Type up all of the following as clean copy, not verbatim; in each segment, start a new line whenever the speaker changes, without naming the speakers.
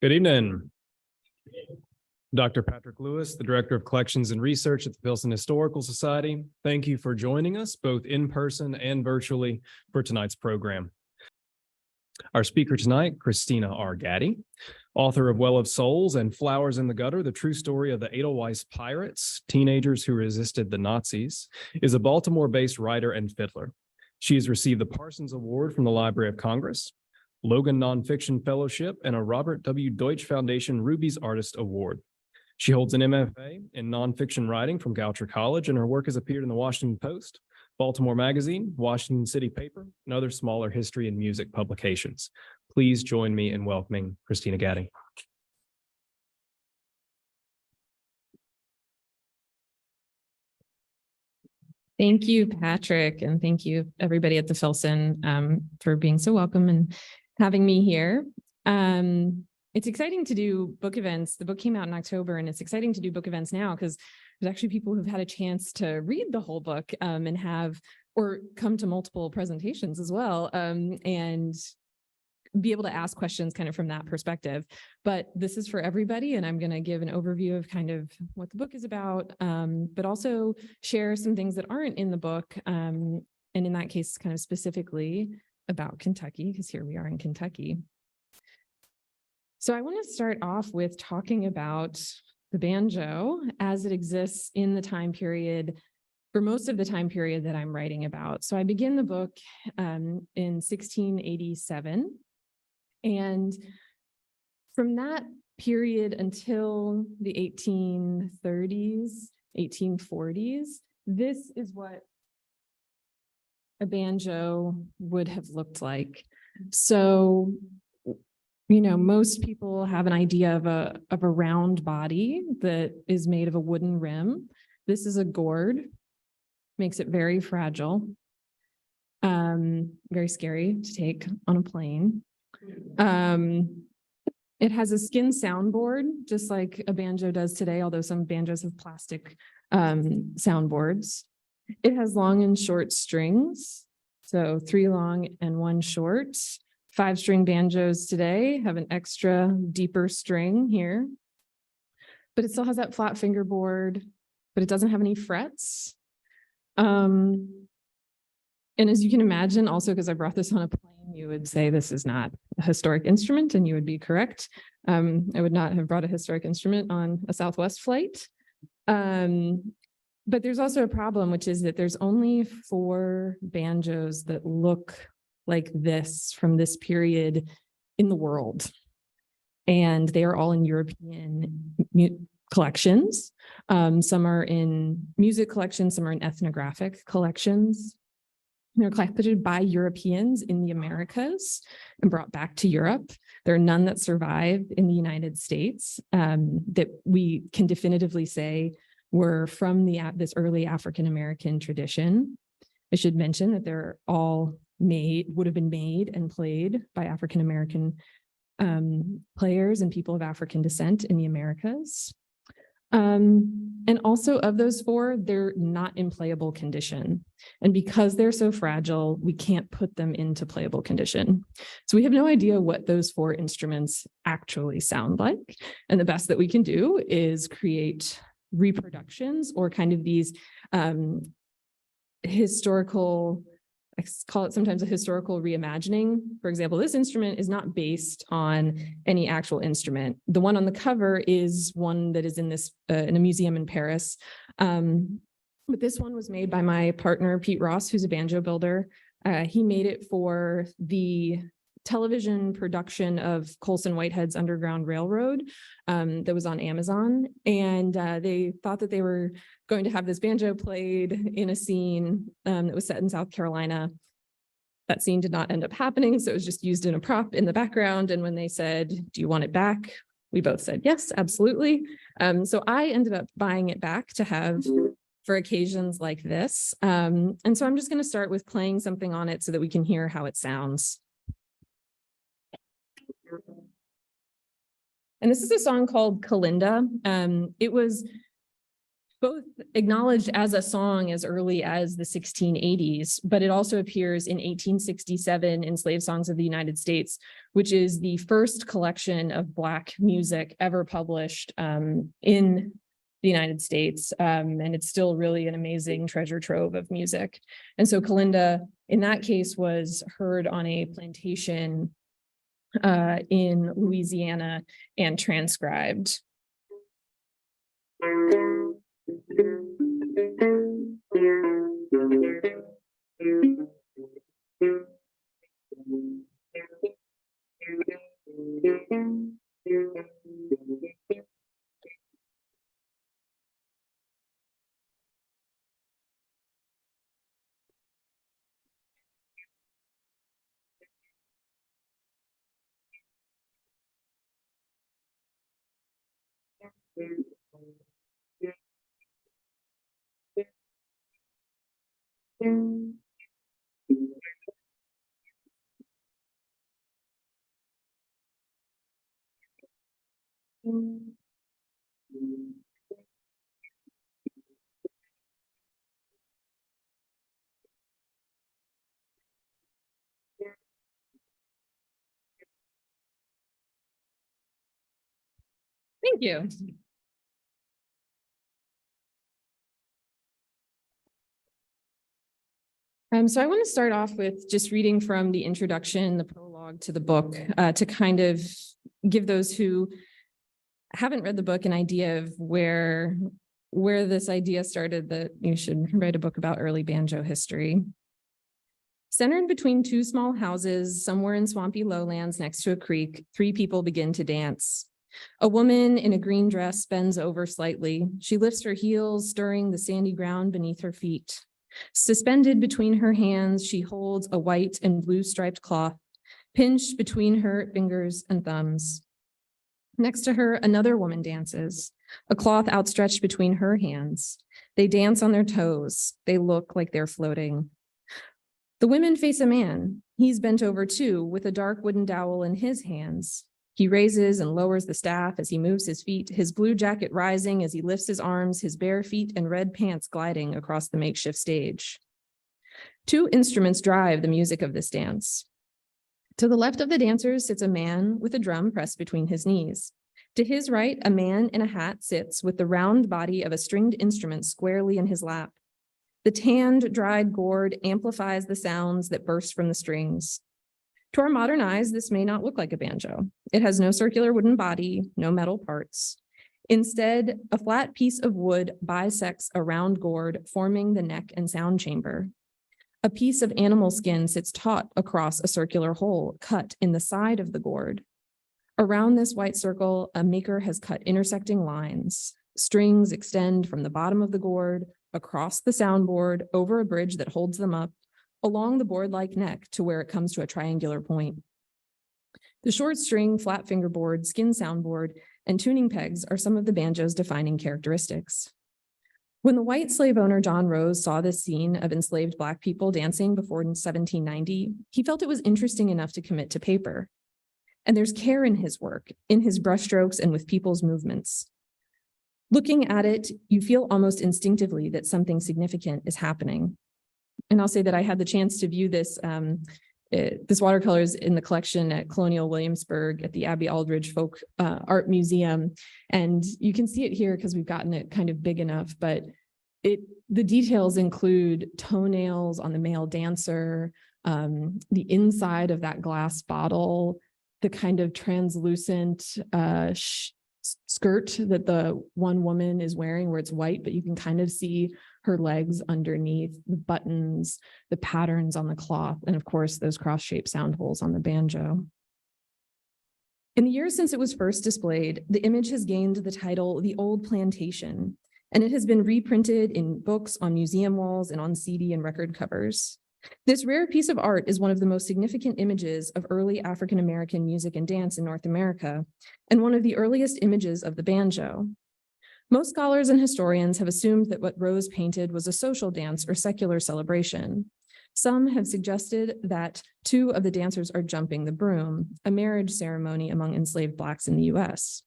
Good evening. Dr. Patrick Lewis, the Director of Collections and Research at the Pilsen Historical Society. Thank you for joining us both in person and virtually for tonight's program. Our speaker tonight, Kristina R. Gaddy, author of Well of Souls and Flowers in the Gutter, the true story of the Edelweiss pirates, teenagers who resisted the Nazis, is a Baltimore-based writer and fiddler. She has received the Parsons Award from the Library of Congress, Logan Nonfiction Fellowship, and a Robert W. Deutsch Foundation Ruby's Artist Award. She holds an MFA in nonfiction writing from Goucher College, and her work has appeared in the Washington Post, Baltimore Magazine, Washington City Paper, and other smaller history and music publications. Please join me in welcoming Kristina Gaddy.
Thank you, Patrick, and thank you, everybody at the Filson, for being so welcome and having me here. It's exciting to do book events. The book came out in October, and it's exciting to do book events now because there's actually people who've had a chance to read the whole book and have, or come to multiple presentations as well, and be able to ask questions kind of from that perspective. But this is for everybody, and I'm going to give an overview of kind of what the book is about, but also share some things that aren't in the book, and in that case, kind of specifically about Kentucky, because here we are in Kentucky. So I want to start off with talking about the banjo as it exists in the time period, for most of the time period that I'm writing about. So I begin the book in 1687. And from that period until the 1830s, 1840s, this is what a banjo would have looked like. So, you know, most people have an idea of a round body that is made of a wooden rim. This is a gourd, makes it very fragile, very scary to take on a plane. It has a skin soundboard, just like a banjo does today, although some banjos have plastic soundboards. It has long and short strings, so 3 long and 1 short. 5-string banjos today have an extra deeper string here, but it still has that flat fingerboard, but it doesn't have any frets. And as you can imagine, also because I brought this on a plane, you would say this is not a historic instrument, and you would be correct. I would not have brought a historic instrument on a Southwest flight. But there's also a problem, which is that there's only 4 banjos that look like this from this period in the world. And they are all in European collections. Some are in music collections, some are in ethnographic collections. They're collected by Europeans in the Americas and brought back to Europe. There are none that survive in the United States that we can definitively say were from this early African-American tradition. I should mention that they're all would have been made and played by African-American players and people of African descent in the Americas. And also of those 4, they're not in playable condition. And because they're so fragile, we can't put them into playable condition. So we have no idea what those 4 instruments actually sound like. And the best that we can do is create reproductions or kind of these historical, I call it sometimes a historical reimagining. For example, this instrument is not based on any actual instrument. The one on the cover is one that is in a museum in Paris. But this one was made by my partner, Pete Ross, who's a banjo builder. He made it for the television production of Colson Whitehead's Underground Railroad that was on Amazon. And they thought that they were going to have this banjo played in a scene that was set in South Carolina. That scene did not end up happening, so it was just used in a prop in the background. And when they said, "Do you want it back?" we both said, "Yes, absolutely." So I ended up buying it back to have for occasions like this. And so I'm just going to start with playing something on it so that we can hear how it sounds. And this is a song called Kalinda. It was both acknowledged as a song as early as the 1680s, but it also appears in 1867 in Slave Songs of the United States, which is the first collection of Black music ever published in the United States. And it's still really an amazing treasure trove of music. And so Kalinda, in that case, was heard on a plantation in Louisiana and transcribed. Thank you. So I want to start off with just reading from the introduction, the prologue to the book, to kind of give those who haven't read the book an idea of where this idea started that you should write a book about early banjo history. Centered between two small houses, somewhere in swampy lowlands next to a creek, three people begin to dance. A woman in a green dress bends over slightly. She lifts her heels, stirring the sandy ground beneath her feet. Suspended between her hands, she holds a white and blue striped cloth, pinched between her fingers and thumbs. Next to her, another woman dances, a cloth outstretched between her hands. They dance on their toes. They look like they're floating. The women face a man. He's bent over too, with a dark wooden dowel in his hands. He raises and lowers the staff as he moves his feet, his blue jacket rising as he lifts his arms, his bare feet and red pants gliding across the makeshift stage. Two instruments drive the music of this dance. To the left of the dancers sits a man with a drum pressed between his knees. To his right, a man in a hat sits with the round body of a stringed instrument squarely in his lap. The tanned, dried gourd amplifies the sounds that burst from the strings. To our modern eyes, this may not look like a banjo. It has no circular wooden body, no metal parts. Instead, a flat piece of wood bisects a round gourd, forming the neck and sound chamber. A piece of animal skin sits taut across a circular hole cut in the side of the gourd. Around this white circle, a maker has cut intersecting lines. Strings extend from the bottom of the gourd, across the soundboard, over a bridge that holds them up, along the board-like neck to where it comes to a triangular point. The short string, flat fingerboard, skin soundboard, and tuning pegs are some of the banjo's defining characteristics. When the white slave owner John Rose saw this scene of enslaved Black people dancing before 1790, he felt it was interesting enough to commit to paper. And there's care in his work, in his brushstrokes and with people's movements. Looking at it, you feel almost instinctively that something significant is happening. And I'll say that I had the chance to view this watercolors in the collection at Colonial Williamsburg at the Abbey Aldridge Folk Art Museum. And you can see it here because we've gotten it kind of big enough, but the details include toenails on the male dancer, the inside of that glass bottle, the kind of translucent skirt that the one woman is wearing where it's white, but you can kind of see her legs underneath, the buttons, the patterns on the cloth, and of course, those cross-shaped sound holes on the banjo. In the years since it was first displayed, the image has gained the title, The Old Plantation, and it has been reprinted in books, on museum walls, and on CD and record covers. This rare piece of art is one of the most significant images of early African-American music and dance in North America, and one of the earliest images of the banjo. Most scholars and historians have assumed that what Rose painted was a social dance or secular celebration. Some have suggested that two of the dancers are jumping the broom, a marriage ceremony among enslaved Blacks in the US.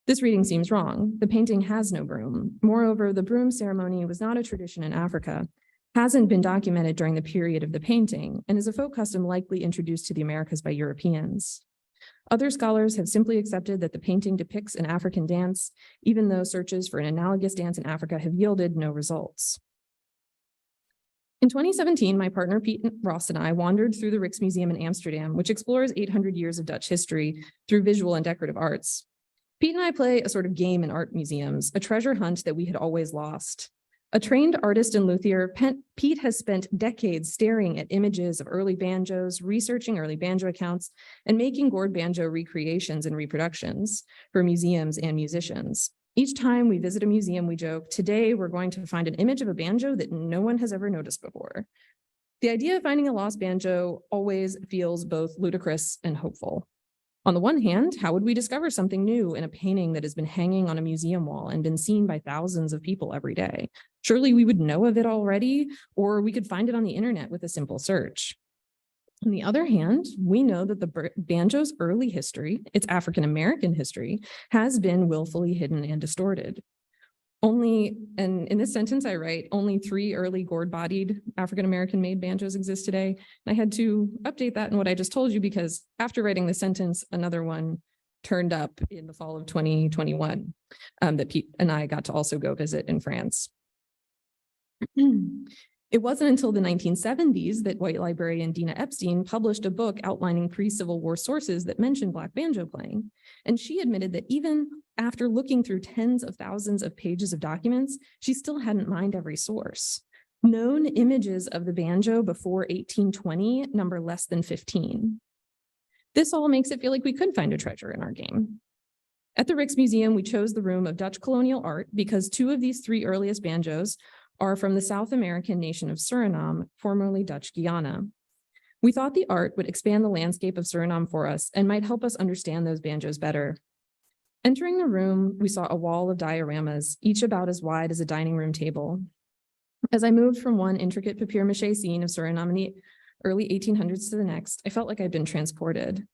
This reading seems wrong. The painting has no broom. Moreover, the broom ceremony was not a tradition in Africa, hasn't been documented during the period of the painting, and is a folk custom likely introduced to the Americas by Europeans. Other scholars have simply accepted that the painting depicts an African dance, even though searches for an analogous dance in Africa have yielded no results. In 2017, my partner Pete Ross and I wandered through the Rijksmuseum in Amsterdam, which explores 800 years of Dutch history through visual and decorative arts. Pete and I play a sort of game in art museums, a treasure hunt that we had always lost. A trained artist and luthier, Pete has spent decades staring at images of early banjos, researching early banjo accounts, and making gourd banjo recreations and reproductions for museums and musicians. Each time we visit a museum, we joke, today we're going to find an image of a banjo that no one has ever noticed before. The idea of finding a lost banjo always feels both ludicrous and hopeful. On the one hand, how would we discover something new in a painting that has been hanging on a museum wall and been seen by thousands of people every day? Surely we would know of it already, or we could find it on the internet with a simple search. On the other hand, we know that the banjo's early history, its African-American history, has been willfully hidden and distorted. And in this sentence I write, only 3 early gourd-bodied African-American made banjos exist today. And I had to update that in what I just told you because after writing the sentence, another one turned up in the fall of 2021 that Pete and I got to also go visit in France. It wasn't until the 1970s that white librarian Dina Epstein published a book outlining pre-Civil War sources that mentioned Black banjo playing. And she admitted that even after looking through tens of thousands of pages of documents, she still hadn't mined every source. Known images of the banjo before 1820 number less than 15. This all makes it feel like we could find a treasure in our game. At the Rijksmuseum, we chose the room of Dutch colonial art because 2 of these 3 earliest banjos are from the South American nation of Suriname, formerly Dutch Guyana. We thought the art would expand the landscape of Suriname for us and might help us understand those banjos better. Entering the room, we saw a wall of dioramas, each about as wide as a dining room table. As I moved from one intricate papier-mâché scene of Suriname in the early 1800s to the next, I felt like I'd been transported.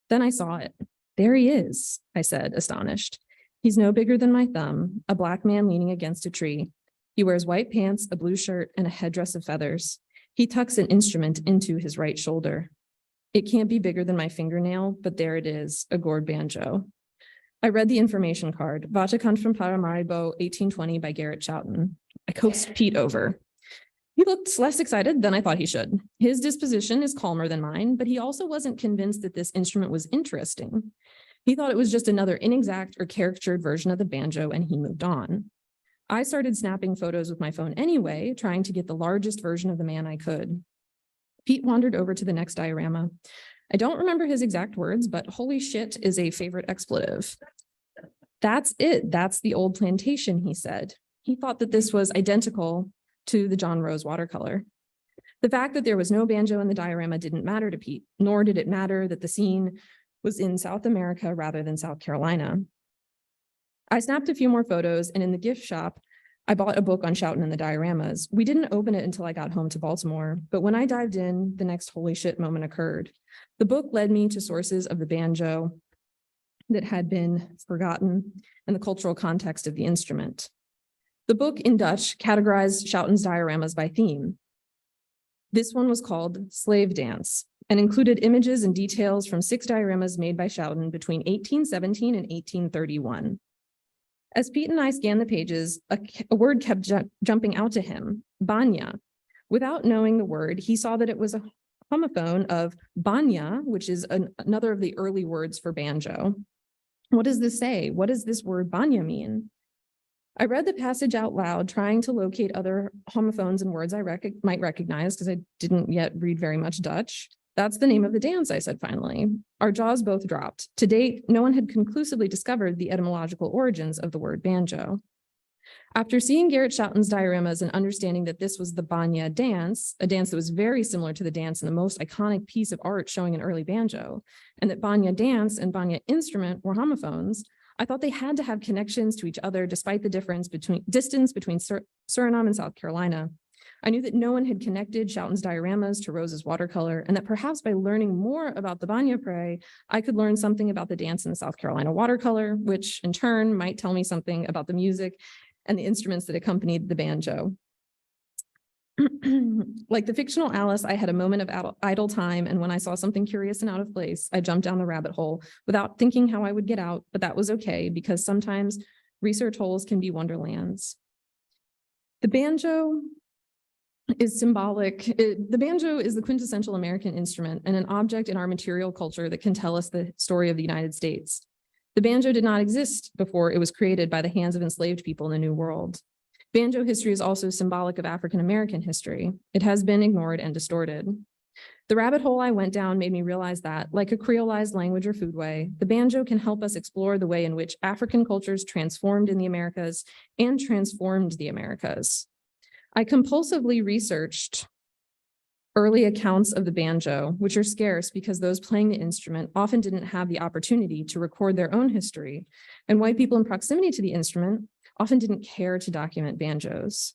Then I saw it. There he is, I said, astonished. He's no bigger than my thumb, a Black man leaning against a tree. He wears white pants, a blue shirt, and a headdress of feathers. He tucks an instrument into his right shoulder. It can't be bigger than my fingernail, but there it is, a gourd banjo. I read the information card, Waterkant van Paramaribo, 1820 by Gerrit Schouten. I coaxed Pete over. He looked less excited than I thought he should. His disposition is calmer than mine, but he also wasn't convinced that this instrument was interesting. He thought it was just another inexact or caricatured version of the banjo, and he moved on. I started snapping photos with my phone anyway, trying to get the largest version of the man I could. Pete wandered over to the next diorama. I don't remember his exact words, but holy shit is a favorite expletive. That's it. That's the old plantation, he said. He thought that this was identical to the John Rose watercolor. The fact that there was no banjo in the diorama didn't matter to Pete, nor did it matter that the scene was in South America rather than South Carolina. I snapped a few more photos, and in the gift shop, I bought a book on Schouten and the dioramas. We didn't open it until I got home to Baltimore, but when I dived in, the next holy shit moment occurred. The book led me to sources of the banjo that had been forgotten and the cultural context of the instrument. The book in Dutch categorized Schouten's dioramas by theme. This one was called Slave Dance and included images and details from 6 dioramas made by Schouten between 1817 and 1831. As Pete and I scanned the pages, a word kept jumping out to him, banya. Without knowing the word, he saw that it was a homophone of banya, which is another of the early words for banjo. What does this say? What does this word banya mean? I read the passage out loud, trying to locate other homophones and words I might recognize because I didn't yet read very much Dutch. That's the name of the dance, I said finally. Our jaws both dropped. To date, no one had conclusively discovered the etymological origins of the word banjo. After seeing Gerrit Schouten's dioramas and understanding that this was the Banya dance, a dance that was very similar to the dance in the most iconic piece of art showing an early banjo, and that Banya dance and Banya instrument were homophones, I thought they had to have connections to each other distance between Suriname and South Carolina. I knew that no one had connected Shoughton's dioramas to Rose's watercolor, and that perhaps by learning more about the Banjo Pre, I could learn something about the dance in the South Carolina watercolor, which in turn might tell me something about the music and the instruments that accompanied the banjo. Like the fictional Alice, I had a moment of idle time, and when I saw something curious and out of place, I jumped down the rabbit hole without thinking how I would get out, but that was okay because sometimes research holes can be wonderlands. The banjo is symbolic. The banjo is the quintessential American instrument and an object in our material culture that can tell us the story of the United States. The banjo did not exist before it was created by the hands of enslaved people in the New World. Banjo history is also symbolic of African-American history. It has been ignored and distorted. The rabbit hole I went down made me realize that, like a creolized language or foodway, the banjo can help us explore the way in which African cultures transformed in the Americas and transformed the Americas. I compulsively researched early accounts of the banjo, which are scarce because those playing the instrument often didn't have the opportunity to record their own history, and white people in proximity to the instrument often didn't care to document banjos.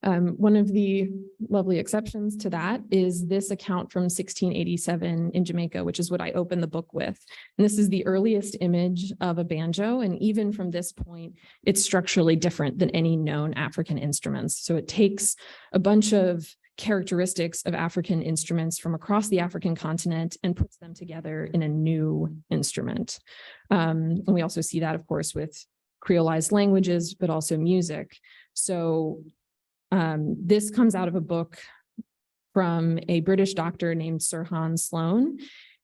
One of the lovely exceptions to that is this account from 1687 in Jamaica, which is what I opened the book with. And this is the earliest image of a banjo. And even from this point, it's structurally different than any known African instruments. So it takes a bunch of characteristics of African instruments from across the African continent and puts them together in a new instrument. And we also see that, of course, with creolized languages, but also music. So this comes out of a book from a British doctor named Sir Hans Sloane.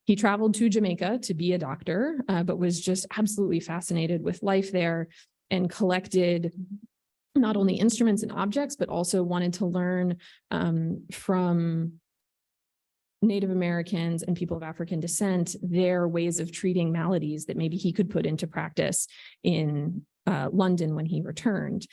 He traveled to Jamaica to be a doctor, but was just absolutely fascinated with life there and collected not only instruments and objects, but also wanted to learn from Native Americans and people of African descent, their ways of treating maladies that maybe he could put into practice in London when he returned.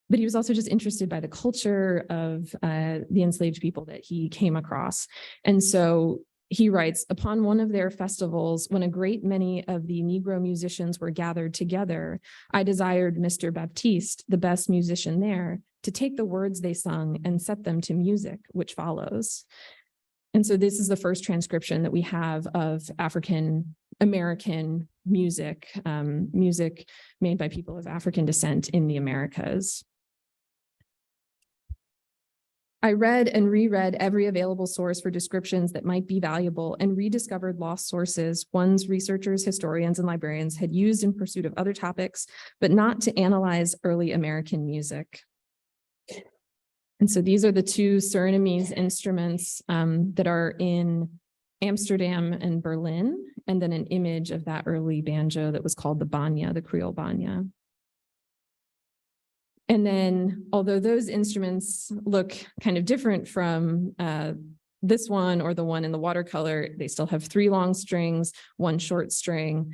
But he was also just interested by the culture of the enslaved people that he came across. And so he writes, upon one of their festivals, when a great many of the Negro musicians were gathered together, I desired Mr. Baptiste, the best musician there, to take the words they sung and set them to music, which follows. And so this is the first transcription that we have of African American music, music made by people of African descent in the Americas. I read and reread every available source for descriptions that might be valuable and rediscovered lost sources, ones researchers, historians, and librarians had used in pursuit of other topics, but not to analyze early American music. And so these are the two Surinamese instruments that are in Amsterdam and Berlin, and then an image of that early banjo that was called the banya, the Creole banya. And then, although those instruments look kind of different from this one or the one in the watercolor, they still have 3 long strings, 1 short string,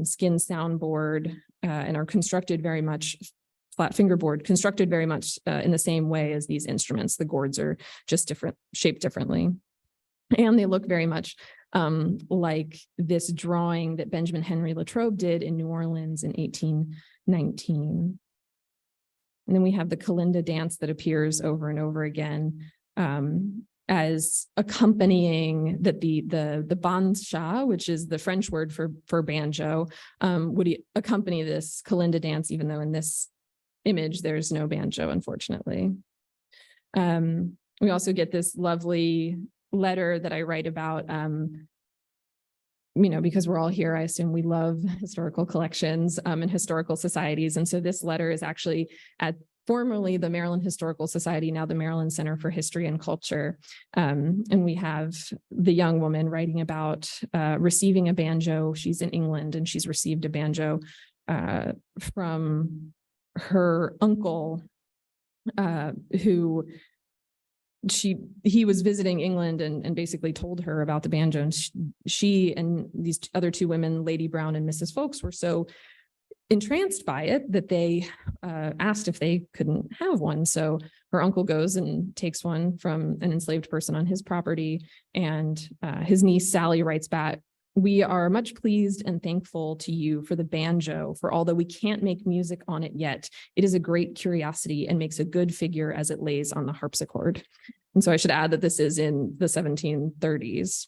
skin soundboard, and are constructed very much, flat fingerboard, constructed very much in the same way as these instruments. The gourds are just different, shaped differently. And they look very much like this drawing that Benjamin Henry Latrobe did in New Orleans in 1819. And then we have the Kalinda dance that appears over and over again as accompanying that the bansha, which is the French word for banjo, would accompany this Kalinda dance, even though in this image there's no banjo, unfortunately. We also get this lovely letter that I write about, because we're all here, I assume we love historical collections and historical societies. And so this letter is actually at formerly the Maryland Historical Society, now the Maryland Center for History and Culture. And we have the young woman writing about receiving a banjo. She's in England and she's received a banjo from her uncle who he was visiting England and basically told her about the banjo. And she and these other 2 women, Lady Brown and Mrs. Folks, were so entranced by it that they asked if they couldn't have one. So her uncle goes and takes one from an enslaved person on his property. And his niece, Sally, writes back We are much pleased and thankful to you for the banjo, for although we can't make music on it yet, it is a great curiosity and makes a good figure as it lays on the harpsichord. And so I should add that this is in the 1730s.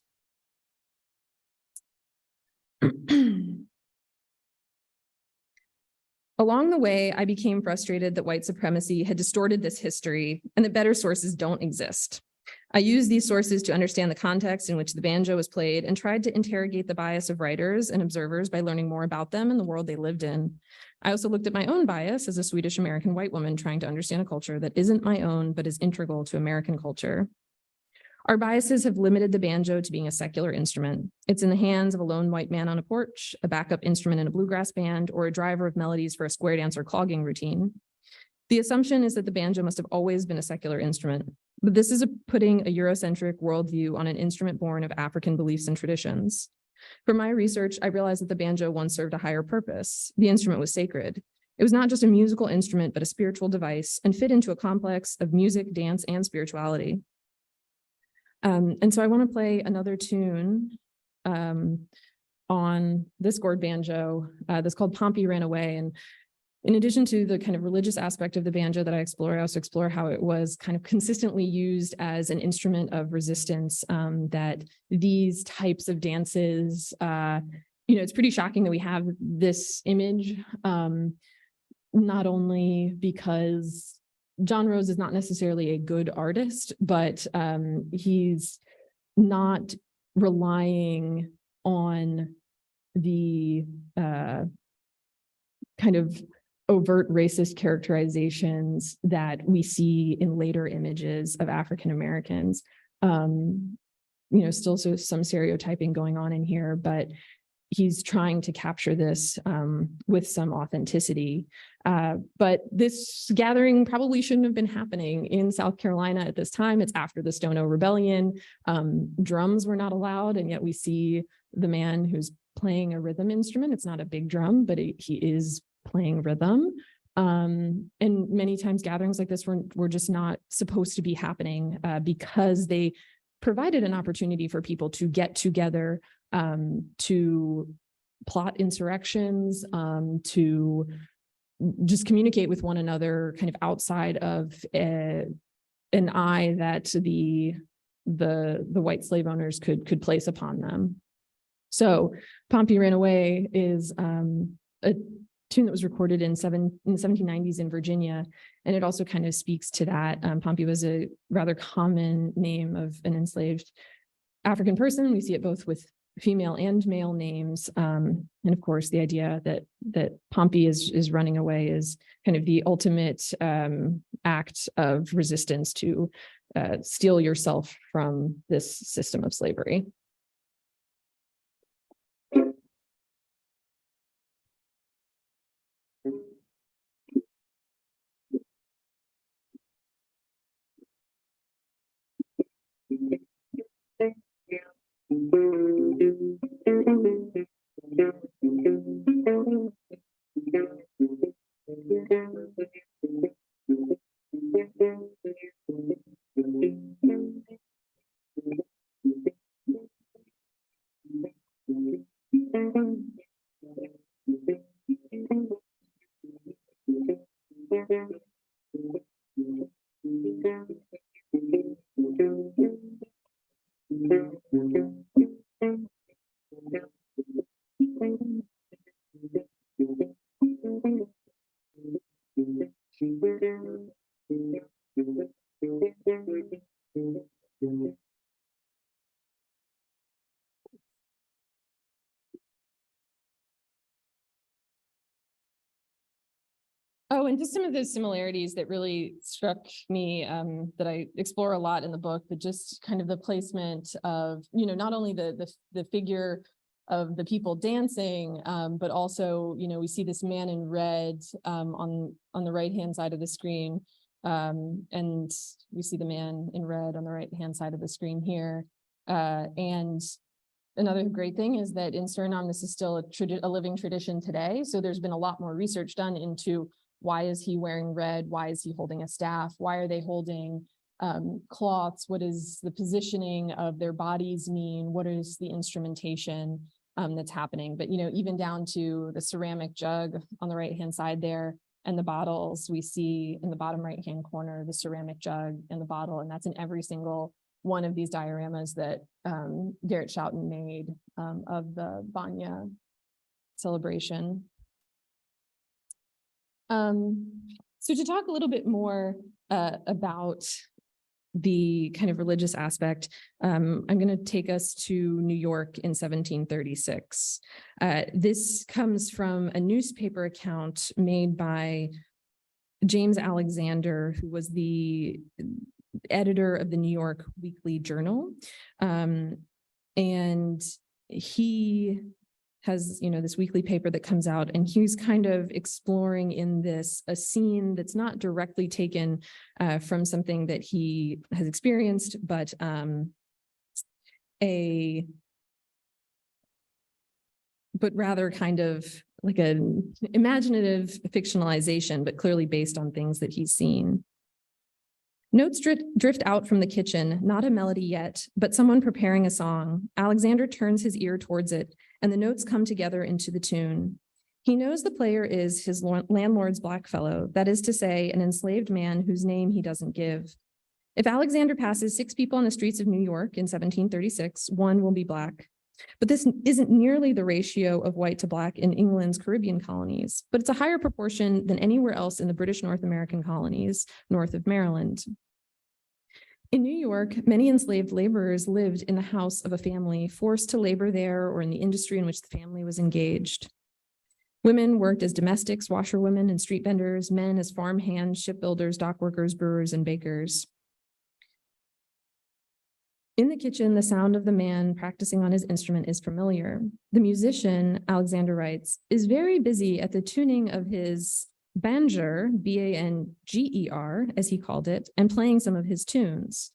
Along the way, I became frustrated that white supremacy had distorted this history and that better sources don't exist. I used these sources to understand the context in which the banjo was played and tried to interrogate the bias of writers and observers by learning more about them and the world they lived in. I also looked at my own bias as a Swedish American white woman trying to understand a culture that isn't my own, but is integral to American culture. Our biases have limited the banjo to being a secular instrument. It's in the hands of a lone white man on a porch, a backup instrument in a bluegrass band, or a driver of melodies for a square dance or clogging routine. The assumption is that the banjo must have always been a secular instrument, but this is putting a Eurocentric worldview on an instrument born of African beliefs and traditions. From my research, I realized that the banjo once served a higher purpose. The instrument was sacred. It was not just a musical instrument, but a spiritual device and fit into a complex of music, dance, and spirituality. And so I want to play another tune on this gourd banjo that's called Pompey Ran Away. And in addition to the kind of religious aspect of the banjo that I also explore how it was kind of consistently used as an instrument of resistance, that these types of dances, it's pretty shocking that we have this image, not only because John Rose is not necessarily a good artist, but he's not relying on the kind of overt racist characterizations that we see in later images of African Americans. Still some stereotyping going on in here, but he's trying to capture this with some authenticity. But this gathering probably shouldn't have been happening in South Carolina at this time. It's after the Stono Rebellion. Drums were not allowed, and yet we see the man who's playing a rhythm instrument. It's not a big drum, but he is playing rhythm. And many times gatherings like this were just not supposed to be happening because they provided an opportunity for people to get together, to plot insurrections, to just communicate with one another kind of outside of an eye that the white slave owners could place upon them. So Pompey Ran Away is a tune that was recorded in the 1790s in Virginia, and it also kind of speaks to that. Pompey was a rather common name of an enslaved African person. We see it both with female and male names. And of course, the idea that Pompey is running away is kind of the ultimate act of resistance to steal yourself from this system of slavery. Oh, and just some of those similarities that really struck me that I explore a lot in the book, but just kind of the placement of, not only the figure of the people dancing, but also, we see this man in red on the right-hand side of the screen. And we see the man in red on the right-hand side of the screen here. And another great thing is that in Suriname, this is still a living tradition today. So there's been a lot more research done into why is he wearing red? Why is he holding a staff? Why are they holding cloths? What is the positioning of their bodies mean? What is the instrumentation? that's happening. But, even down to the ceramic jug on the right-hand side there and the bottles, we see in the bottom right-hand corner, the ceramic jug and the bottle, and that's in every single one of these dioramas that Garrett Schouten made of the Banjo celebration. So to talk a little bit more about the kind of religious aspect, I'm going to take us to New York in 1736. This comes from a newspaper account made by James Alexander, who was the editor of the New York Weekly Journal. And he has, this weekly paper that comes out, and he's kind of exploring in this a scene that's not directly taken from something that he has experienced, but rather kind of like an imaginative fictionalization, but clearly based on things that he's seen. Notes drift out from the kitchen, not a melody yet, but someone preparing a song. Alexander turns his ear towards it, and the notes come together into the tune. He knows the player is his landlord's blackfellow, that is to say, an enslaved man whose name he doesn't give. If Alexander passes 6 people on the streets of New York in 1736, 1 will be Black. But this isn't nearly the ratio of white to Black in England's Caribbean colonies, but it's a higher proportion than anywhere else in the British North American colonies, north of Maryland. In New York, many enslaved laborers lived in the house of a family, forced to labor there or in the industry in which the family was engaged. Women worked as domestics, washerwomen, and street vendors, men as farm hands, shipbuilders, dock workers, brewers, and bakers. In the kitchen, the sound of the man practicing on his instrument is familiar. The musician, Alexander writes, is very busy at the tuning of his Banjo, B-A-N-G-E-R, as he called it, and playing some of his tunes.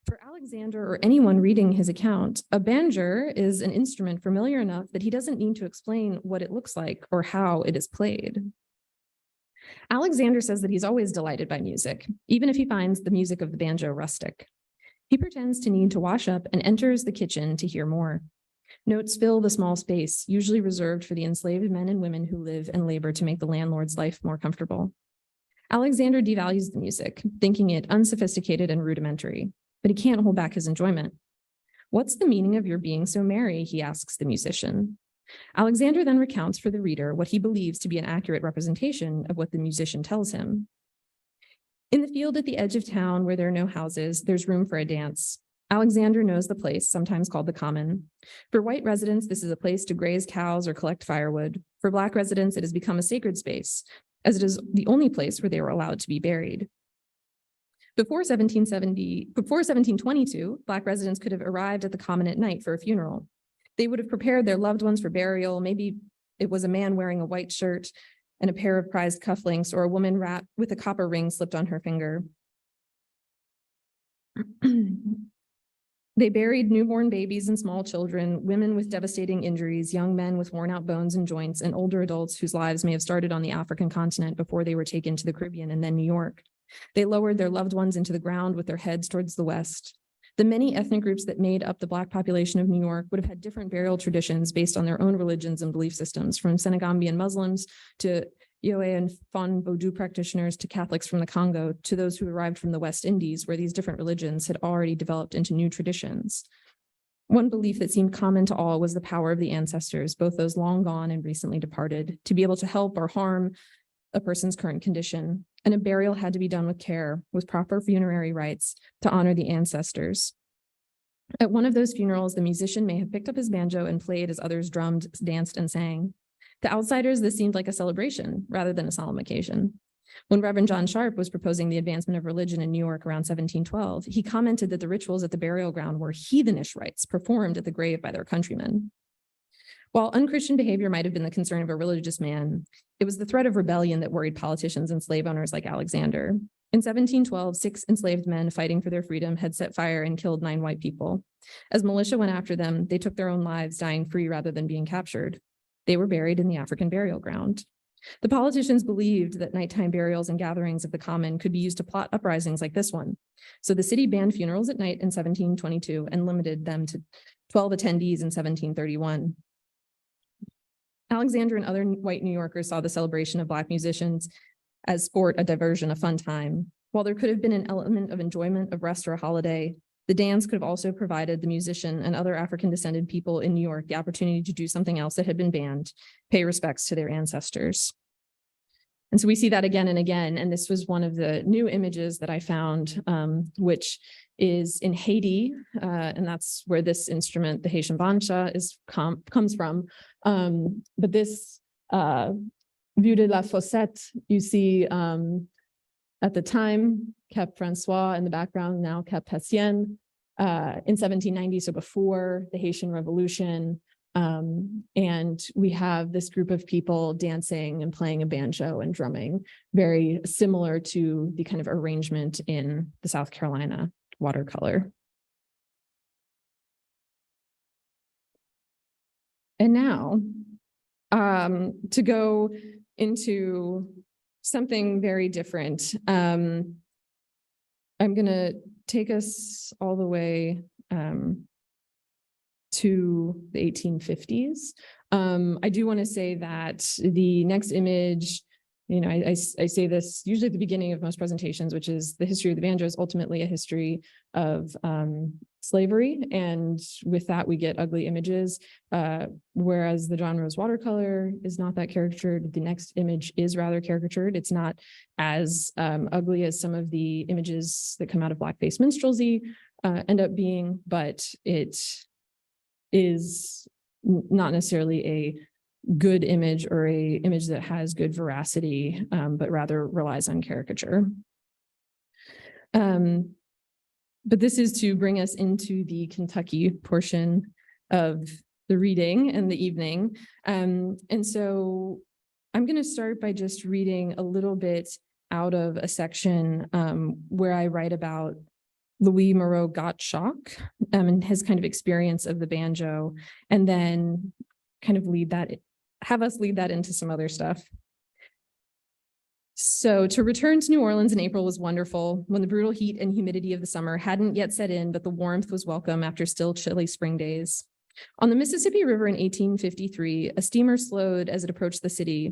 For Alexander or anyone reading his account, a banjo is an instrument familiar enough that he doesn't need to explain what it looks like or how it is played. Alexander says that he's always delighted by music, even if he finds the music of the banjo rustic. He pretends to need to wash up and enters the kitchen to hear more. Notes fill the small space, usually reserved for the enslaved men and women who live and labor to make the landlord's life more comfortable. Alexander devalues the music, thinking it unsophisticated and rudimentary, but he can't hold back his enjoyment. What's the meaning of your being so merry? He asks the musician. Alexander then recounts for the reader what he believes to be an accurate representation of what the musician tells him. In the field at the edge of town where there are no houses, there's room for a dance. Alexander knows the place, sometimes called the Common. For white residents, this is a place to graze cows or collect firewood. For Black residents, it has become a sacred space, as it is the only place where they were allowed to be buried. Before 1722, Black residents could have arrived at the Common at night for a funeral. They would have prepared their loved ones for burial. Maybe it was a man wearing a white shirt and a pair of prized cufflinks, or a woman wrapped with a copper ring slipped on her finger. They buried newborn babies and small children, women with devastating injuries, young men with worn out bones and joints, and older adults whose lives may have started on the African continent before they were taken to the Caribbean and then New York. They lowered their loved ones into the ground with their heads towards the west. The many ethnic groups that made up the Black population of New York would have had different burial traditions based on their own religions and belief systems, from Senegambian Muslims to Yoé and Fon Vodou practitioners to Catholics from the Congo to those who arrived from the West Indies, where these different religions had already developed into new traditions. One belief that seemed common to all was the power of the ancestors, both those long gone and recently departed, to be able to help or harm a person's current condition. And a burial had to be done with care, with proper funerary rites to honor the ancestors. At one of those funerals, the musician may have picked up his banjo and played as others drummed, danced, and sang. To outsiders, this seemed like a celebration rather than a solemn occasion. When Reverend John Sharp was proposing the advancement of religion in New York around 1712, he commented that the rituals at the burial ground were heathenish rites performed at the grave by their countrymen. While unchristian behavior might have been the concern of a religious man, it was the threat of rebellion that worried politicians and slave owners like Alexander. In 1712, 6 enslaved men fighting for their freedom had set fire and killed 9 white people. As militia went after them, they took their own lives, dying free rather than being captured. They were buried in the African burial ground. The politicians believed that nighttime burials and gatherings of the Common could be used to plot uprisings like this one. So the city banned funerals at night in 1722 and limited them to 12 attendees in 1731. Alexander and other white New Yorkers saw the celebration of Black musicians as sport, a diversion, a fun time. While there could have been an element of enjoyment of rest or a holiday, the dance could have also provided the musician and other African-descended people in New York the opportunity to do something else that had been banned, pay respects to their ancestors. And so we see that again and again. And this was one of the new images that I found, which is in Haiti. And that's where this instrument, the Haitian banjo, comes from. But this Vue de la Fossette, you see at the time, Cap Francois in the background, now Cap Haitienne, in 1790, so before the Haitian Revolution. And we have this group of people dancing and playing a banjo and drumming, very similar to the kind of arrangement in the South Carolina watercolor. And now, to go into something very different, I'm going to take us all the way to the 1850s. I do want to say that the next image, you know, I say this usually at the beginning of most presentations, which is the history of the banjo is ultimately a history of slavery. And with that, we get ugly images, whereas the John Rose watercolor is not that caricatured. The next image is rather caricatured. It's not as ugly as some of the images that come out of blackface minstrelsy end up being, but it is not necessarily a good image or a image that has good veracity, but rather relies on caricature. But this is to bring us into the Kentucky portion of the reading and the evening. And so I'm going to start by just reading a little bit out of a section where I write about Louis Moreau Gottschalk and his kind of experience of the banjo, and then kind of have us lead that into some other stuff. So to return to New Orleans in April was wonderful, when the brutal heat and humidity of the summer hadn't yet set in, but the warmth was welcome after still chilly spring days. On the Mississippi River in 1853, a steamer slowed as it approached the city,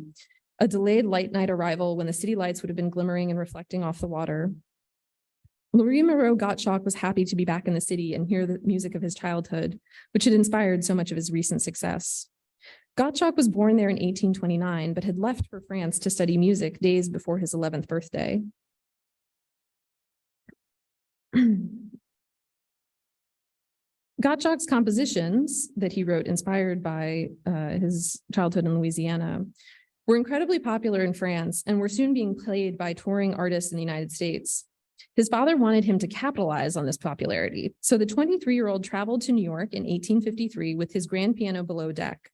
a delayed light night arrival when the city lights would have been glimmering and reflecting off the water. Louis Moreau Gottschalk was happy to be back in the city and hear the music of his childhood, which had inspired so much of his recent success. Gottschalk was born there in 1829, but had left for France to study music days before his 11th birthday. Gottschalk's compositions that he wrote, inspired by his childhood in Louisiana, were incredibly popular in France and were soon being played by touring artists in the United States. His father wanted him to capitalize on this popularity, so the 23-year-old traveled to New York in 1853 with his grand piano below deck.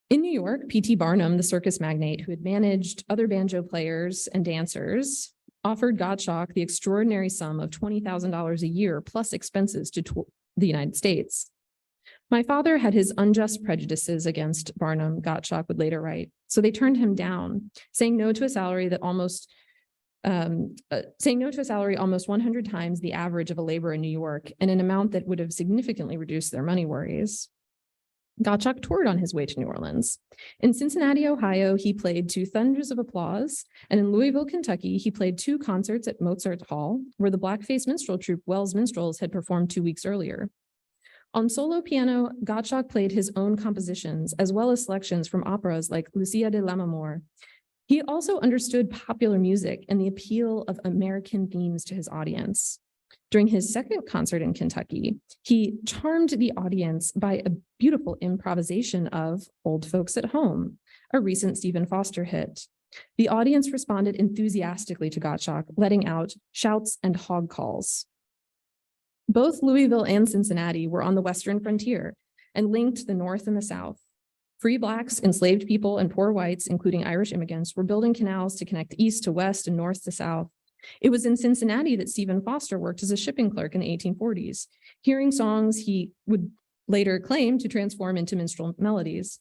In New York, P.T. Barnum, the circus magnate who had managed other banjo players and dancers, offered Gottschalk the extraordinary sum of $20,000 a year plus expenses to tour the United States. My father had his unjust prejudices against Barnum, Gottschalk would later write, so they turned him down, saying no to a salary almost 100 times the average of a laborer in New York, and an amount that would have significantly reduced their money worries. Gottschalk toured on his way to New Orleans. In Cincinnati, Ohio, he played to thunders of applause, and in Louisville, Kentucky, he played 2 concerts at Mozart Hall, where the blackface minstrel troupe Wells Minstrels had performed 2 weeks earlier. On solo piano, Gottschalk played his own compositions, as well as selections from operas like Lucia de Lammermoor. He also understood popular music and the appeal of American themes to his audience. During his second concert in Kentucky, he charmed the audience by a beautiful improvisation of Old Folks at Home, a recent Stephen Foster hit. The audience responded enthusiastically to Gottschalk, letting out shouts and hog calls. Both Louisville and Cincinnati were on the western frontier and linked the North and the South. Free Blacks, enslaved people, and poor whites, including Irish immigrants, were building canals to connect east to west and north to south. It was in Cincinnati that Stephen Foster worked as a shipping clerk in the 1840s, hearing songs he would later claim to transform into minstrel melodies.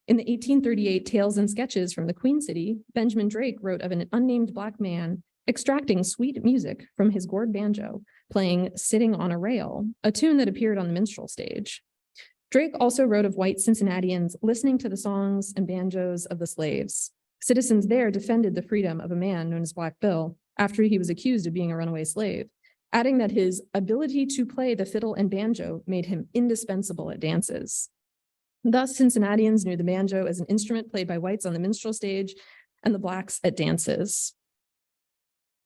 In the 1838 Tales and Sketches from the Queen City, Benjamin Drake wrote of an unnamed Black man extracting sweet music from his gourd banjo, playing Sitting on a Rail, a tune that appeared on the minstrel stage. Drake also wrote of white Cincinnatians listening to the songs and banjos of the slaves. Citizens there defended the freedom of a man known as Black Bill after he was accused of being a runaway slave, adding that his ability to play the fiddle and banjo made him indispensable at dances. Thus, Cincinnatians knew the banjo as an instrument played by whites on the minstrel stage and the Blacks at dances.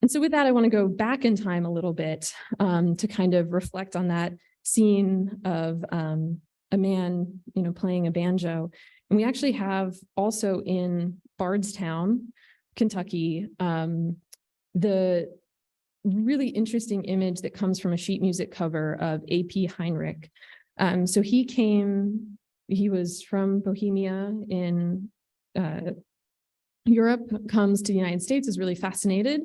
And so with that, I want to go back in time a little bit to kind of reflect on that scene of a man, playing a banjo. And we actually have also in Bardstown, Kentucky, the really interesting image that comes from a sheet music cover of A.P. Heinrich. So he was from Bohemia in Europe, comes to the United States, is really fascinated,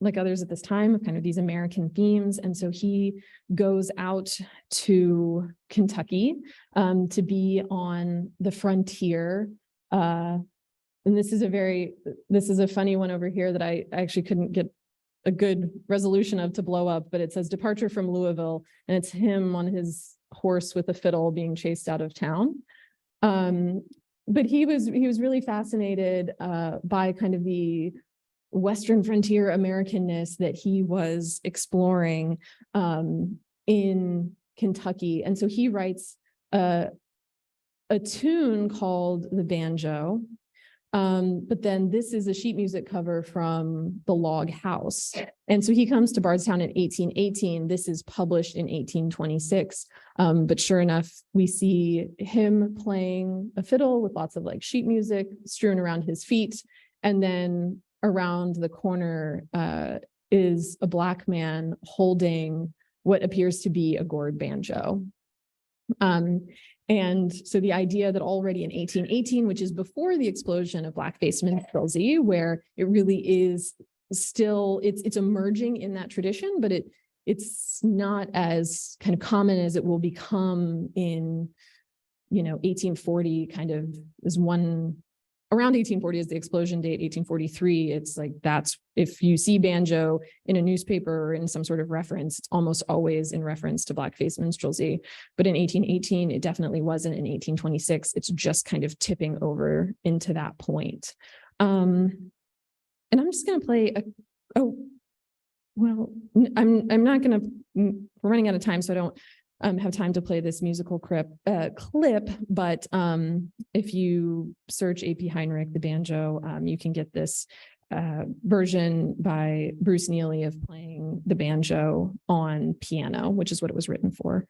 like others at this time, of kind of these American themes. And so he goes out to Kentucky to be on the frontier. And this is a funny one over here that I actually couldn't get a good resolution of to blow up, but it says departure from Louisville, and it's him on his horse with a fiddle being chased out of town. But he was really fascinated by kind of the Western frontier Americanness that he was exploring in Kentucky. And so he writes a tune called The Banjo. But then this is a sheet music cover from The Log House. And so he comes to Bardstown in 1818. This is published in 1826. But sure enough, we see him playing a fiddle with lots of like sheet music strewn around his feet. And then around the corner is a Black man holding what appears to be a gourd banjo. And so the idea that already in 1818, which is before the explosion of blackface minstrelsy, where it really is still, it's emerging in that tradition, but it's not as kind of common as it will become in, 1840 kind of is one, around 1840 is the explosion date, 1843. It's like, that's, if you see banjo in a newspaper or in some sort of reference, it's almost always in reference to blackface minstrelsy. But in 1818, it definitely wasn't. In 1826, it's just kind of tipping over into that point. And I'm just going to play I'm not going to, we're running out of time, so I don't have time to play this musical clip, but if you search A.P. Heinrich, the banjo, you can get this version by Bruce Neely of playing the banjo on piano, which is what it was written for.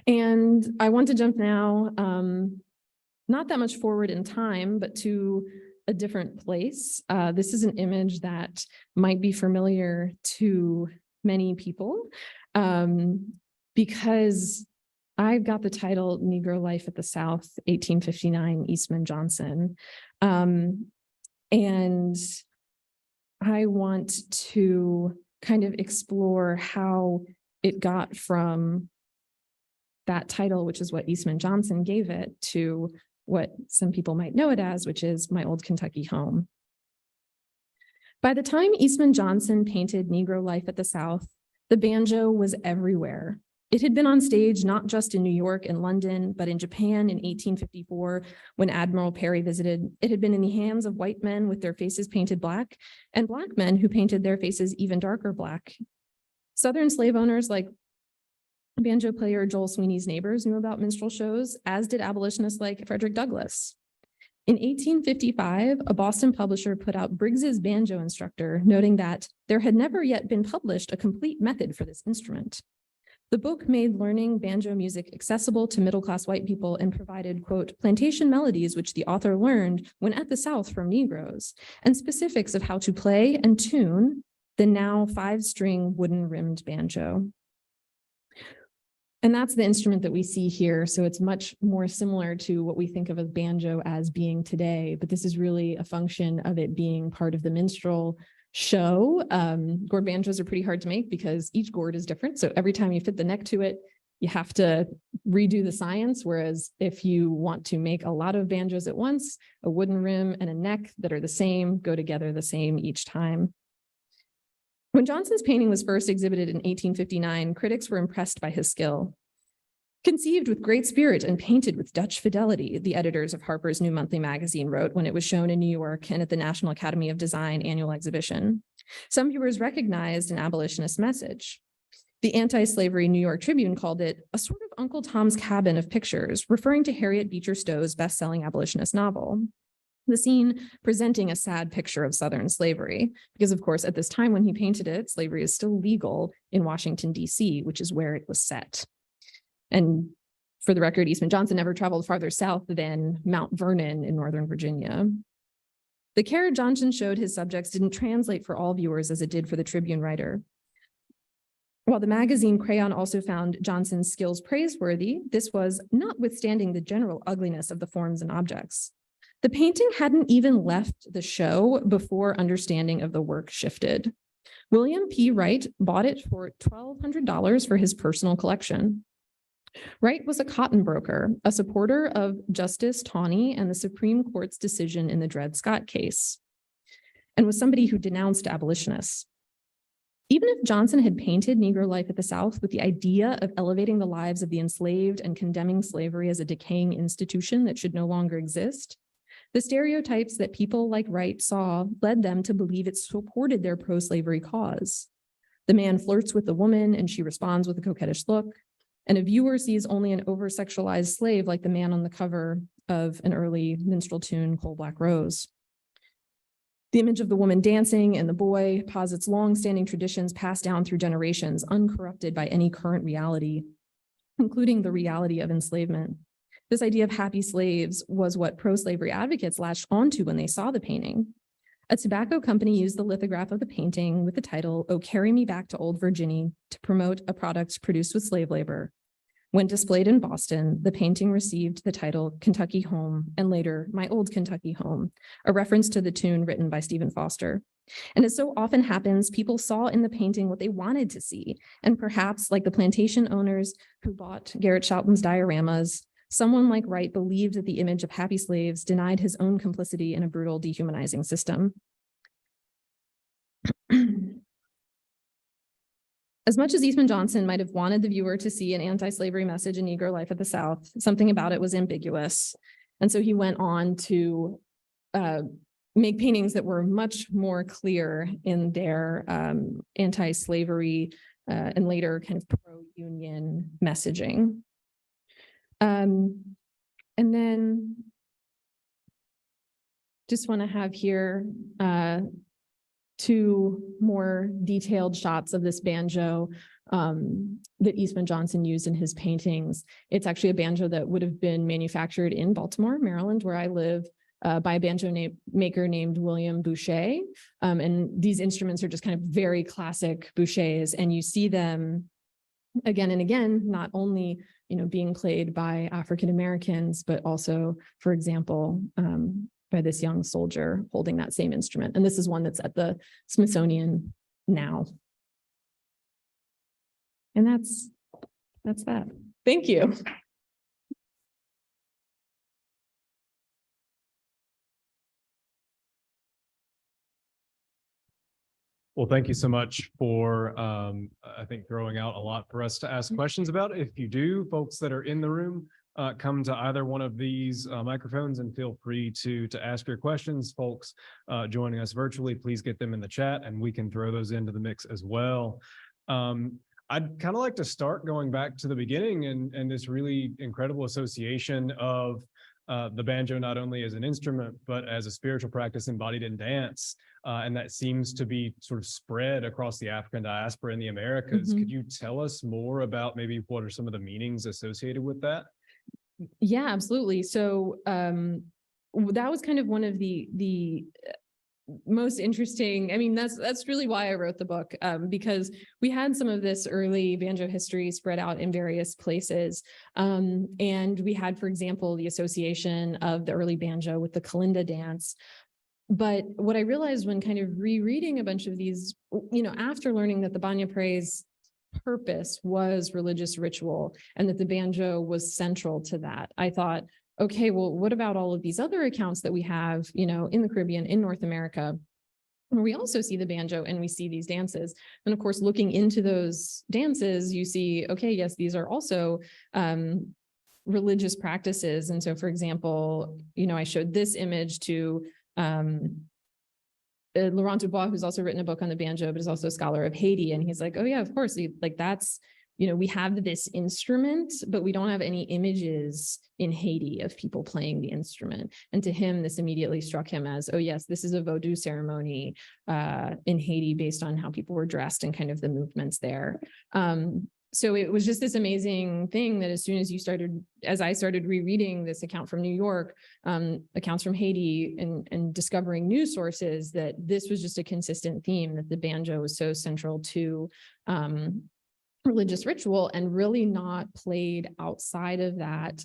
And I want to jump now, not that much forward in time, but to a different place. This is an image that might be familiar to many people, because I've got the title Negro Life at the South, 1859, Eastman Johnson. And I want to kind of explore how it got from that title, which is what Eastman Johnson gave it, to what some people might know it as, which is My Old Kentucky Home. By the time Eastman Johnson painted Negro Life at the South, the banjo was everywhere. It had been on stage not just in New York and London, but in Japan in 1854, when Admiral Perry visited. It had been in the hands of white men with their faces painted Black, and Black men who painted their faces even darker Black. Southern slave owners like banjo player Joel Sweeney's neighbors knew about minstrel shows, as did abolitionists like Frederick Douglass. In 1855, a Boston publisher put out Briggs's Banjo Instructor, noting that there had never yet been published a complete method for this instrument. The book made learning banjo music accessible to middle-class white people and provided, quote, plantation melodies which the author learned when at the South from Negroes, and specifics of how to play and tune the now 5-string wooden-rimmed banjo. And that's the instrument that we see here. So it's much more similar to what we think of as banjo as being today, but this is really a function of it being part of the minstrel show. Gourd banjos are pretty hard to make because each gourd is different. So every time you fit the neck to it, you have to redo the science. Whereas if you want to make a lot of banjos at once, a wooden rim and a neck that are the same go together the same each time. When Johnson's painting was first exhibited in 1859, critics were impressed by his skill. Conceived with great spirit and painted with Dutch fidelity, the editors of Harper's New Monthly magazine wrote when it was shown in New York and at the National Academy of Design annual exhibition. Some viewers recognized an abolitionist message. The anti-slavery New York Tribune called it a sort of Uncle Tom's Cabin of pictures, referring to Harriet Beecher Stowe's best-selling abolitionist novel. The scene presenting a sad picture of Southern slavery, because of course, at this time when he painted it, slavery is still legal in Washington, D.C., which is where it was set. And for the record, Eastman Johnson never traveled farther south than Mount Vernon in Northern Virginia. The care Johnson showed his subjects didn't translate for all viewers as it did for the Tribune writer. While the magazine Crayon also found Johnson's skills praiseworthy, this was notwithstanding the general ugliness of the forms and objects. The painting hadn't even left the show before understanding of the work shifted. William P. Wright bought it for $1,200 for his personal collection. Wright was a cotton broker, a supporter of Justice Taney and the Supreme Court's decision in the Dred Scott case, and was somebody who denounced abolitionists. Even if Johnson had painted Negro life at the South with the idea of elevating the lives of the enslaved and condemning slavery as a decaying institution that should no longer exist, the stereotypes that people like Wright saw led them to believe it supported their pro-slavery cause. The man flirts with the woman and she responds with a coquettish look, and a viewer sees only an over-sexualized slave like the man on the cover of an early minstrel tune, Coal Black Rose. The image of the woman dancing and the boy posits long-standing traditions passed down through generations, uncorrupted by any current reality, including the reality of enslavement. This idea of happy slaves was what pro-slavery advocates latched onto when they saw the painting. A tobacco company used the lithograph of the painting with the title, "Oh, Carry Me Back to Old Virginia," to promote a product produced with slave labor. When displayed in Boston, the painting received the title Kentucky Home and later My Old Kentucky Home, a reference to the tune written by Stephen Foster. And as so often happens, people saw in the painting what they wanted to see. And perhaps like the plantation owners who bought Garrett Shelton's dioramas, someone like Wright believed that the image of happy slaves denied his own complicity in a brutal, dehumanizing system. As much as Eastman Johnson might have wanted the viewer to see an anti-slavery message in Negro life at the South, something about it was ambiguous. And so he went on to make paintings that were much more clear in their anti-slavery and later kind of pro-union messaging. And then just want to have here two more detailed shots of this banjo that Eastman Johnson used in his paintings. It's actually a banjo that would have been manufactured in Baltimore, Maryland, where I live, by a banjo maker named William Boucher. And these instruments are just kind of very classic Bouchers, and you see them again and again, not only being played by African Americans, but also, for example, by this young soldier holding that same instrument. And this is one that's at the Smithsonian now. And that's that. Thank you.
Well, thank you so much for, I think, throwing out a lot for us to ask questions about. If you do, folks that are in the room, come to either one of these microphones and feel free to ask your questions. Folks joining us virtually, please get them in the chat and we can throw those into the mix as well. I'd kind of like to start going back to the beginning and this really incredible association of the banjo not only as an instrument, but as a spiritual practice embodied in dance. And that seems to be sort of spread across the African diaspora in the Americas. Could you tell us more about maybe what are some of the meanings associated with that?
Yeah, absolutely. So that was kind of one of the most interesting. I mean, that's really why I wrote the book, because we had some of this early banjo history spread out in various places. And we had, for example, the association of the early banjo with the Kalinda dance. But what I realized when kind of rereading a bunch of these, after learning that the Banjo Praise purpose was religious ritual and that the banjo was central to that, I thought, okay, well, what about all of these other accounts that we have, in the Caribbean, in North America, We also see the banjo and we see these dances. And of course, looking into those dances, you see, okay, yes, these are also religious practices. And so, for example, I showed this image to Laurent Dubois, who's also written a book on the banjo, but is also a scholar of Haiti. And he's like, oh yeah, of course. Like that's, we have this instrument, but we don't have any images in Haiti of people playing the instrument. And to him, this immediately struck him as, oh yes, this is a Vodou ceremony in Haiti based on how people were dressed and kind of the movements there. So it was just this amazing thing that as I started rereading this account from New York, accounts from Haiti and discovering news sources, that this was just a consistent theme, that the banjo was so central to religious ritual and really not played outside of that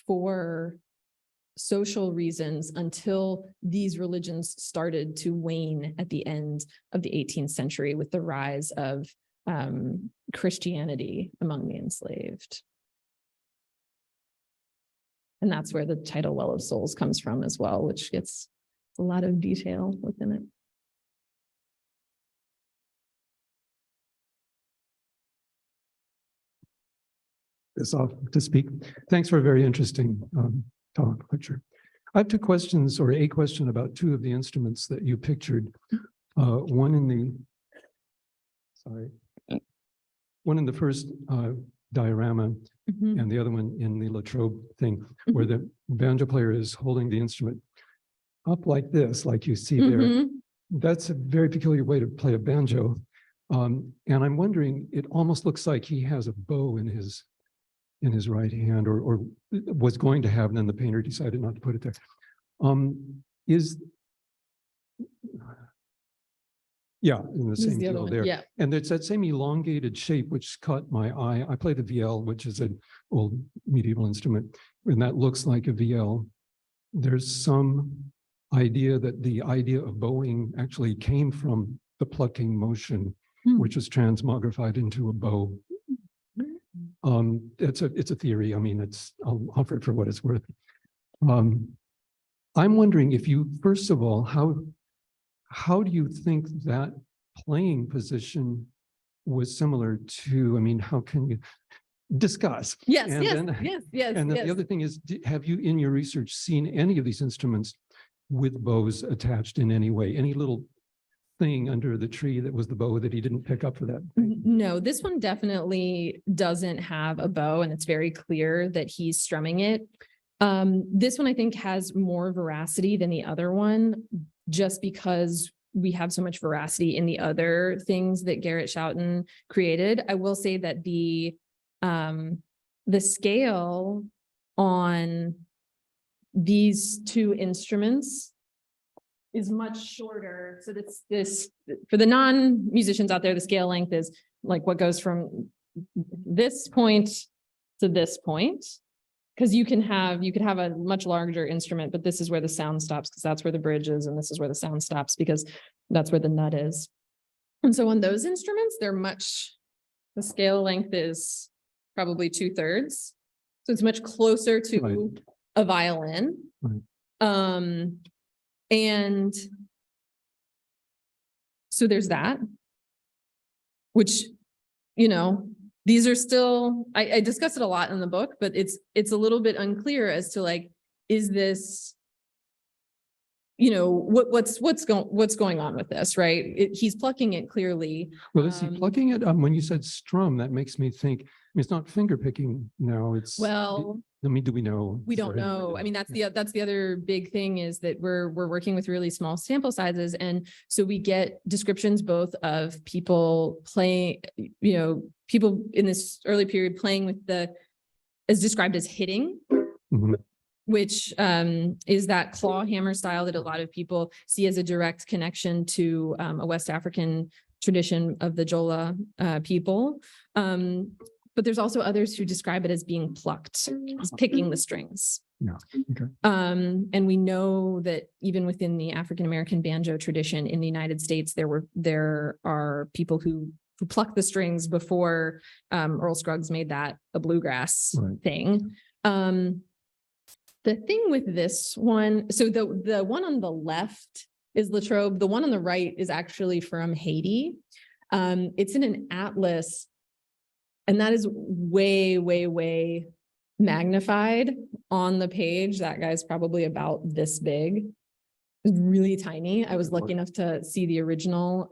for social reasons until these religions started to wane at the end of the 18th century with the rise of Christianity among the enslaved. And that's where the title Well of Souls comes from as well, which gets a lot of detail within it.
This off to speak. Thanks for a very interesting talk, lecture. I have two questions, or a question about two of the instruments that you pictured. One in the first diorama, and the other one in the Latrobe thing, where the banjo player is holding the instrument up like this, like you see there. That's a very peculiar way to play a banjo. And I'm wondering, it almost looks like he has a bow in his right hand, or was going to have, and then the painter decided not to put it there. Yeah, in the same deal there.
Yeah.
And it's that same elongated shape which caught my eye. I play the vielle, which is an old medieval instrument, and that looks like a vielle. There's some idea that the idea of bowing actually came from the plucking motion, which was transmogrified into a bow. It's a theory. I mean, I'll offer it for what it's worth. I'm wondering if you, first of all, how do you think that playing position was similar to, I mean, how can you discuss?
Yes,
and
yes,
then,
yes.
And then the other thing is, have you in your research seen any of these instruments with bows attached in any way? Any little thing under the tree that was the bow that he didn't pick up for that?
No, this one definitely doesn't have a bow, and it's very clear that he's strumming it. This one I think has more veracity than the other one, just because we have so much veracity in the other things that Garrett Schouten created. I will say that the scale on these two instruments is much shorter. So this for the non-musicians out there, the scale length is like what goes from this point to this point. Because you could have a much larger instrument, but this is where the sound stops, because that's where the bridge is, and this is where the sound stops because that's where the nut is. And so on those instruments, the scale length is probably 2/3. So it's much closer to a violin. And so there's that, which, these are still, I discuss it a lot in the book, but it's a little bit unclear as to like, is this, what's going on with this, right? He's plucking it clearly.
Well, is he plucking it? When you said strum, that makes me think, I mean, it's not finger picking now. It's,
well,
I mean, do we know?
we don't know. I mean, that's the other big thing, is that we're working with really small sample sizes. And so we get descriptions both of people playing, people in this early period playing with as described as hitting, which is that claw hammer style that a lot of people see as a direct connection to a West African tradition of the Jola people. But there's also others who describe it as being plucked, as picking the strings.
Yeah. Okay.
And we know that even within the African-American banjo tradition in the United States, there are people who pluck the strings before Earl Scruggs made that a bluegrass thing. The thing with this one, so the one on the left is Latrobe. The one on the right is actually from Haiti. It's in an atlas, and that is way, way, way magnified on the page. That guy's probably about this big. It's really tiny. I was lucky enough to see the original,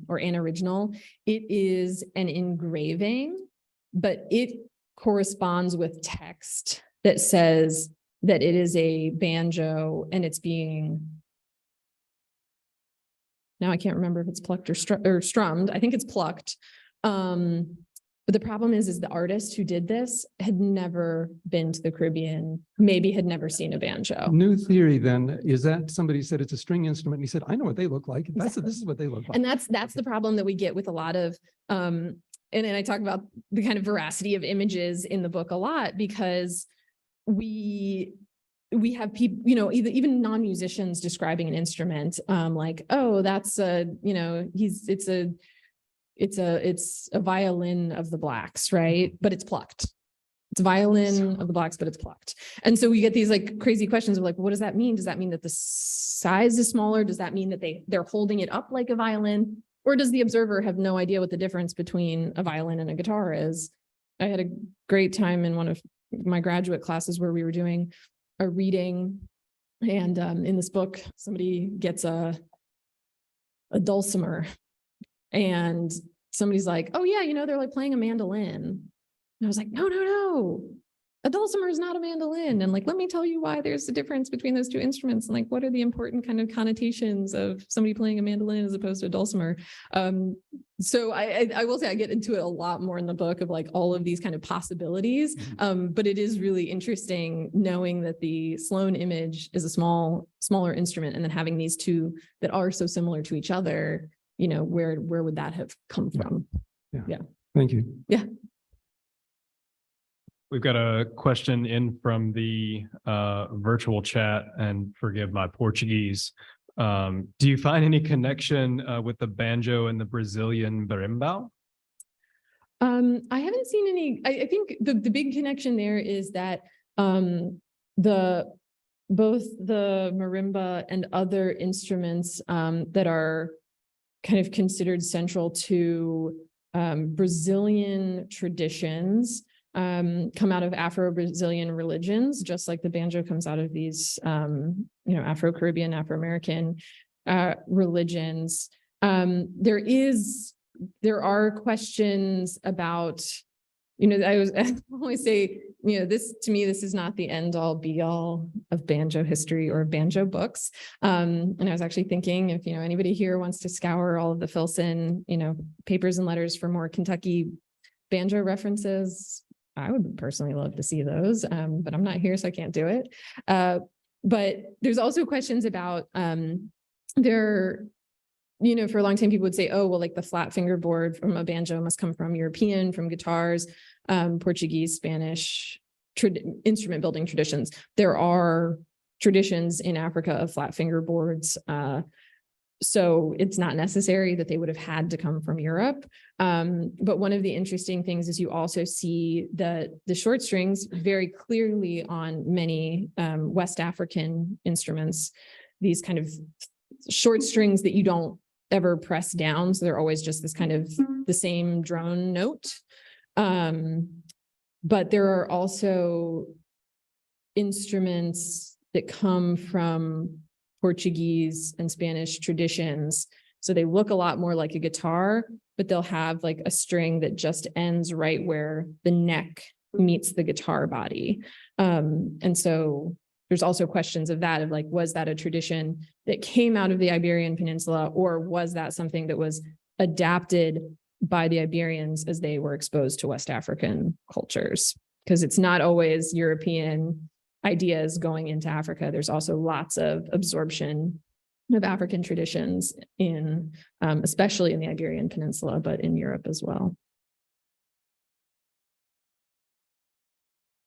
or an original. It is an engraving, but it corresponds with text that says that it is a banjo and it's being, now I can't remember if it's plucked or strummed. I think it's plucked. But the problem is the artist who did this had never been to the Caribbean, maybe had never seen a banjo.
New theory then is that somebody said it's a string instrument and he said, I know what they look like. This is what they look like.
And that's the problem that we get with a lot of, and I talk about the kind of veracity of images in the book a lot, because we have people, you know, even non-musicians describing an instrument, like, oh, that's a, you know, it's a violin of the blacks, right? But it's plucked. It's a violin of the blacks, but it's plucked. And so we get these like crazy questions of like, what does that mean? Does that mean that the size is smaller? Does that mean that they're holding it up like a violin? Or does the observer have no idea what the difference between a violin and a guitar is? I had a great time in one of my graduate classes where we were doing a reading, and in this book, somebody gets a dulcimer, and somebody's like, oh yeah, you know, they're like playing a mandolin. And I was like, no, a dulcimer is not a mandolin. And like, let me tell you why there's a difference between those two instruments. And like, what are the important kind of connotations of somebody playing a mandolin as opposed to a dulcimer? So I will say I get into it a lot more in the book of like all of these kind of possibilities. But it is really interesting knowing that the Sloan image is a smaller instrument, and then having these two that are so similar to each other, you know, where would that have come from?
Yeah. Thank you.
Yeah.
We've got a question in from the virtual chat, and forgive my Portuguese. Do you find any connection with the banjo and the Brazilian berimbau?
I haven't seen any. I think the big connection there is that both the marimba and other instruments that are kind of considered central to Brazilian traditions come out of Afro-Brazilian religions, just like the banjo comes out of these, you know, Afro-Caribbean, Afro-American religions. There are questions about, you know, I always say, you know, this is not the end all be all of banjo history or banjo books. And I was actually thinking, if, you know, anybody here wants to scour all of the Filson, you know, papers and letters for more Kentucky banjo references, I would personally love to see those, but I'm not here, so I can't do it. But there's also questions about you know, for a long time, people would say, oh, well, like the flat fingerboard from a banjo must come from European, from guitars, Portuguese, Spanish, instrument building traditions. There are traditions in Africa of flat fingerboards. So it's not necessary that they would have had to come from Europe. But one of the interesting things is you also see the short strings very clearly on many West African instruments, these kind of short strings that you don't ever press down. So they're always just this kind of the same drone note. But there are also instruments that come from Portuguese and Spanish traditions. So they look a lot more like a guitar, but they'll have like a string that just ends right where the neck meets the guitar body. And so there's also questions of that, of like, was that a tradition that came out of the Iberian Peninsula, or was that something that was adapted by the Iberians as they were exposed to West African cultures? Because it's not always European ideas going into Africa. There's also lots of absorption of African traditions in, especially in the Iberian Peninsula, but in Europe as well.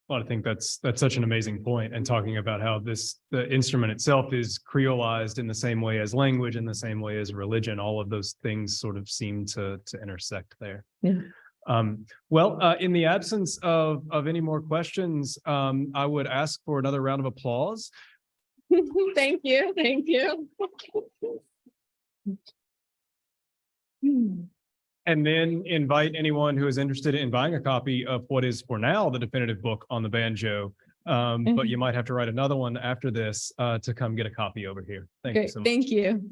Well, I think that's such an amazing point, and talking about how the instrument itself is creolized in the same way as language, in the same way as religion. All of those things sort of seem to intersect there.
Yeah.
Well, in the absence of any more questions, I would ask for another round of applause.
Thank you. Thank you.
And then invite anyone who is interested in buying a copy of what is for now the definitive book on the banjo. But you might have to write another one after this to come get a copy over here. Thank you
Great.
so much.
Thank you.